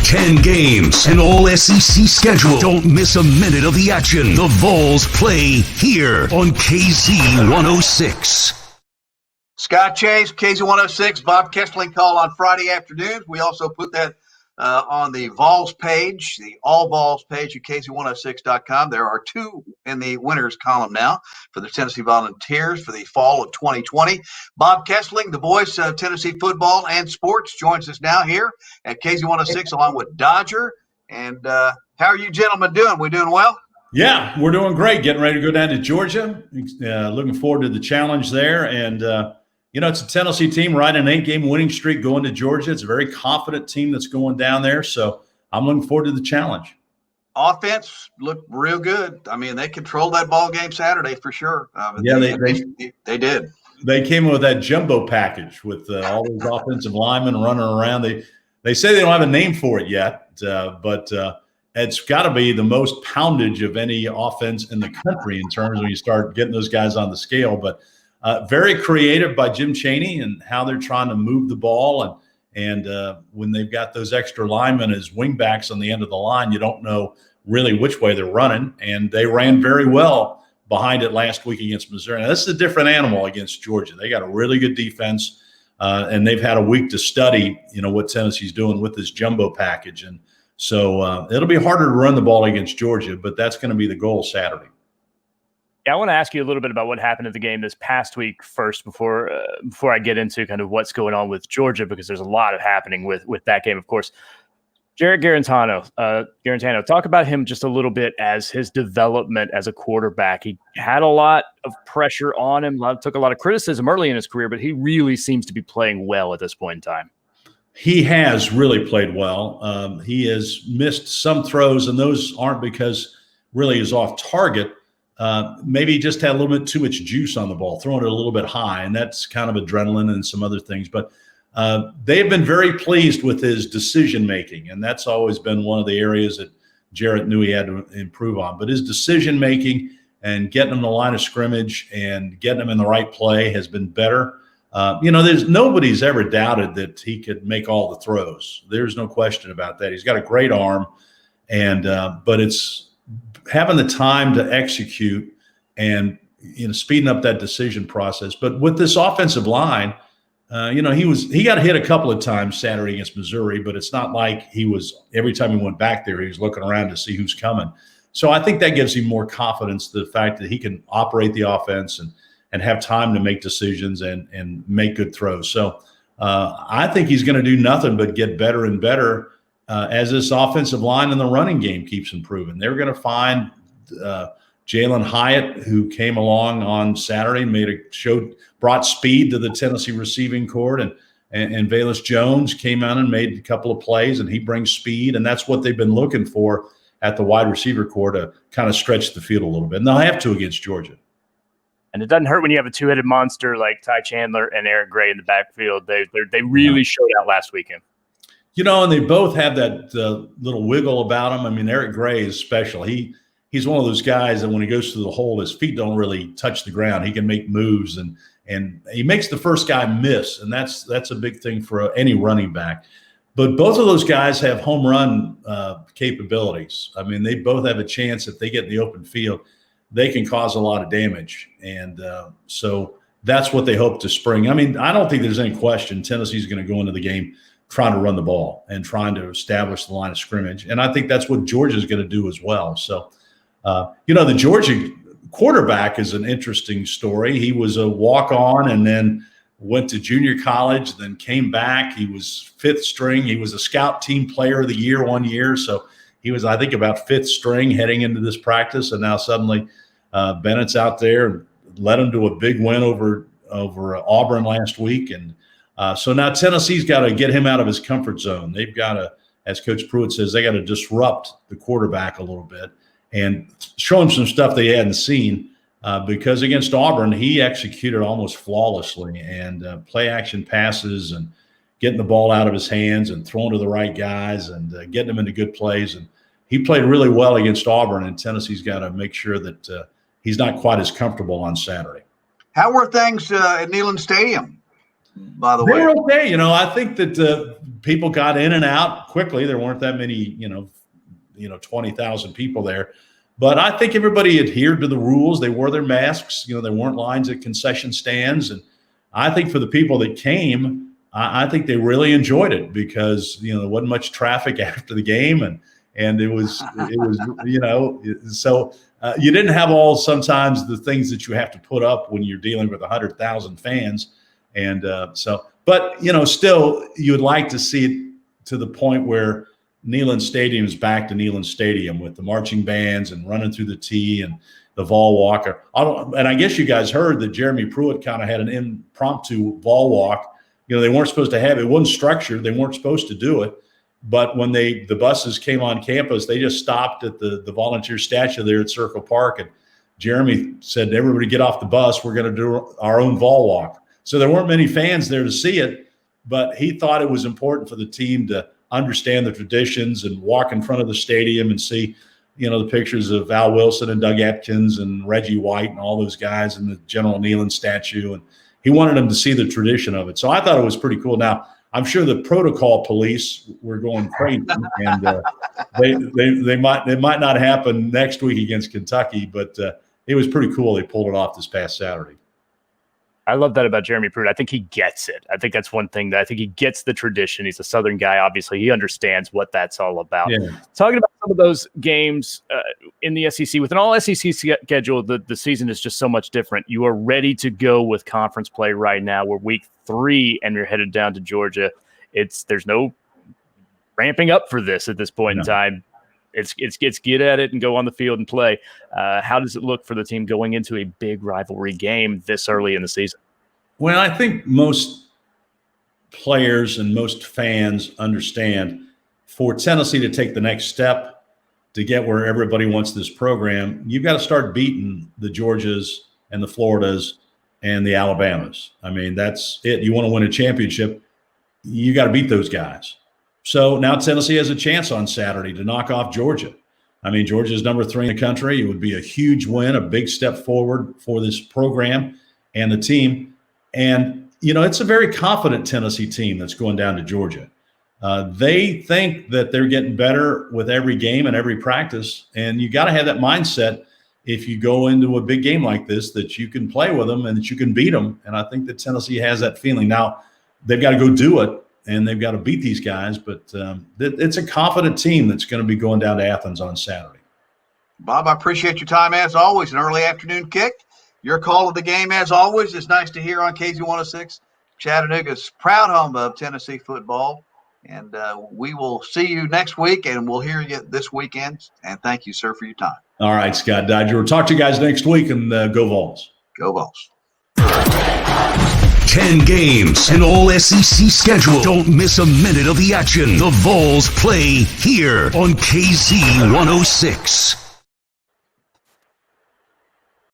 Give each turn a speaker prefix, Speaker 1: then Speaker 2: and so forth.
Speaker 1: 10 games, an all-SEC schedule. Don't miss a minute of the action. The Vols play here on KZ 106.
Speaker 2: Scott Chase, KZ 106, Bob Kesling call on Friday afternoons. We also put that on the Vols page, the All Vols page at KZ106.com. There are two in the winners column now for the Tennessee Volunteers for the fall of 2020. Bob Kesling, the voice of Tennessee football and sports, joins us now here at KZ106 along with Dodger. And how are you gentlemen doing? We doing well?
Speaker 3: Yeah, we're doing great. Getting ready to go down to Georgia. Looking forward to the challenge there. And, it's a Tennessee team riding an 8-game winning streak going to Georgia. It's a very confident team that's going down there. So I'm looking forward to the challenge.
Speaker 2: Offense looked real good. I mean, they controlled that ball game Saturday for sure. They did.
Speaker 3: They came in with that jumbo package with all those offensive linemen running around. They say they don't have a name for it yet, but it's got to be the most poundage of any offense in the country in terms of when you start getting those guys on the scale. But very creative by Jim Chaney and how they're trying to move the ball. And when they've got those extra linemen as wingbacks on the end of the line, you don't know really which way they're running. And they ran very well behind it last week against Missouri. Now, this is a different animal against Georgia. They got a really good defense, and they've had a week to study, what Tennessee's doing with this jumbo package. And so it'll be harder to run the ball against Georgia, but that's going to be the goal Saturday.
Speaker 4: Yeah, I want to ask you a little bit about what happened at the game this past week first before I get into kind of what's going on with Georgia, because there's a lot happening with that game, of course. Jarrett Garantano, talk about him just a little bit as his development as a quarterback. He had a lot of pressure on him, took a lot of criticism early in his career, but he really seems to be playing well at this point in time.
Speaker 3: He has really played well. He has missed some throws, and those aren't because really he's off target. Maybe he just had a little bit too much juice on the ball, throwing it a little bit high, and that's kind of adrenaline and some other things. But they have been very pleased with his decision-making, and that's always been one of the areas that Jarrett knew he had to improve on. But his decision-making and getting him in the line of scrimmage and getting him in the right play has been better. Nobody's ever doubted that he could make all the throws. There's no question about that. He's got a great arm, but it's having the time to execute and speeding up that decision process. But with this offensive line, he got hit a couple of times Saturday against Missouri, but it's not like every time he went back there, he was looking around to see who's coming. So I think that gives him more confidence, the fact that he can operate the offense and have time to make decisions and make good throws. So I think he's going to do nothing but get better and better as this offensive line and the running game keeps improving. They're going to find Jalen Hyatt, who came along on Saturday, brought speed to the Tennessee receiving corps, and Velus Jones came out and made a couple of plays, and he brings speed, and that's what they've been looking for at the wide receiver corps to kind of stretch the field a little bit. And they'll have to against Georgia. And
Speaker 4: it doesn't hurt when you have a two-headed monster like Ty Chandler and Eric Gray in the backfield. They really showed out last weekend.
Speaker 3: And they both have that little wiggle about him. I mean, Eric Gray is special. He's one of those guys that when he goes through the hole, his feet don't really touch the ground. He can make moves, and he makes the first guy miss, and that's a big thing for any running back. But both of those guys have home run capabilities. I mean, they both have a chance if they get in the open field, they can cause a lot of damage. And so that's what they hope to spring. I mean, I don't think there's any question Tennessee's going to go into the game trying to run the ball and trying to establish the line of scrimmage. And I think that's what Georgia's going to do as well. So, the Georgia quarterback is an interesting story. He was a walk-on and then went to junior college, then came back. He was fifth string. He was a scout team player of the year one year. So he was, I think, about fifth string heading into this practice. And now suddenly Bennett's out there and led him to a big win over Auburn last week. And so now Tennessee's got to get him out of his comfort zone. They've got to, as Coach Pruitt says, they got to disrupt the quarterback a little bit and show him some stuff they hadn't seen because against Auburn, he executed almost flawlessly and play action passes and getting the ball out of his hands and throwing to the right guys and getting them into good plays. And he played really well against Auburn, and Tennessee's got to make sure that he's not quite as comfortable on Saturday.
Speaker 2: How were things at Neyland Stadium? by the
Speaker 3: They
Speaker 2: way?
Speaker 3: were okay. I think that people got in and out quickly. There weren't that many, 20,000 people there. But I think everybody adhered to the rules. They wore their masks. There weren't lines at concession stands. And I think for the people that came, I think they really enjoyed it because, there wasn't much traffic after the game. And it was, so you didn't have sometimes the things that you have to put up when you're dealing with 100,000 fans. And but still you would like to see it to the point where Neyland Stadium is back to Neyland Stadium with the marching bands and running through the tee and the Vol Walk. And I guess you guys heard that Jeremy Pruitt kind of had an impromptu Vol Walk. They weren't supposed to have it. It wasn't structured. They weren't supposed to do it. But when the buses came on campus, they just stopped at the volunteer statue there at Circle Park. And Jeremy said, everybody get off the bus. We're going to do our own Vol Walk. So there weren't many fans there to see it, but he thought it was important for the team to understand the traditions and walk in front of the stadium and see, the pictures of Al Wilson and Doug Atkins and Reggie White and all those guys and the General Neyland statue. And he wanted them to see the tradition of it. So I thought it was pretty cool. Now, I'm sure the protocol police were going crazy, and they might not happen next week against Kentucky, but it was pretty cool. They pulled it off this past Saturday.
Speaker 4: I love that about Jeremy Pruitt. I think he gets it. I think that's one thing that I think he gets the tradition. He's a Southern guy. Obviously, he understands what that's all about. Yeah. Talking about some of those games in the SEC, with an all SEC schedule, the season is just so much different. You are ready to go with conference play right now. We're week 3 and you're headed down to Georgia. There's no ramping up for this at this point in time. It's get at it and go on the field and play. How does it look for the team going into a big rivalry game this early in the season?
Speaker 3: Well, I think most players and most fans understand for Tennessee to take the next step to get where everybody wants this program, you've got to start beating the Georgias and the Floridas and the Alabamas. I mean, that's it. You want to win a championship, you got to beat those guys. So now Tennessee has a chance on Saturday to knock off Georgia. I mean, Georgia is number 3 in the country. It would be a huge win, a big step forward for this program and the team. And, it's a very confident Tennessee team that's going down to Georgia. They think that they're getting better with every game and every practice. And you got to have that mindset if you go into a big game like this, that you can play with them and that you can beat them. And I think that Tennessee has that feeling. Now, they've got to go do it. And they've got to beat these guys, but it's a confident team that's going to be going down to Athens on Saturday.
Speaker 2: Bob, I appreciate your time as always. An early afternoon kick. Your call of the game as always is nice to hear on KZ106. Chattanooga's proud home of Tennessee football. And we will see you next week, and we'll hear you this weekend. And thank you, sir, for your time.
Speaker 3: All right, Scott Dodger. We'll talk to you guys next week, and go Vols.
Speaker 2: Go Vols.
Speaker 1: 10 games, an all SEC schedule. Don't miss a minute of the action. The Vols play here on KZ 106.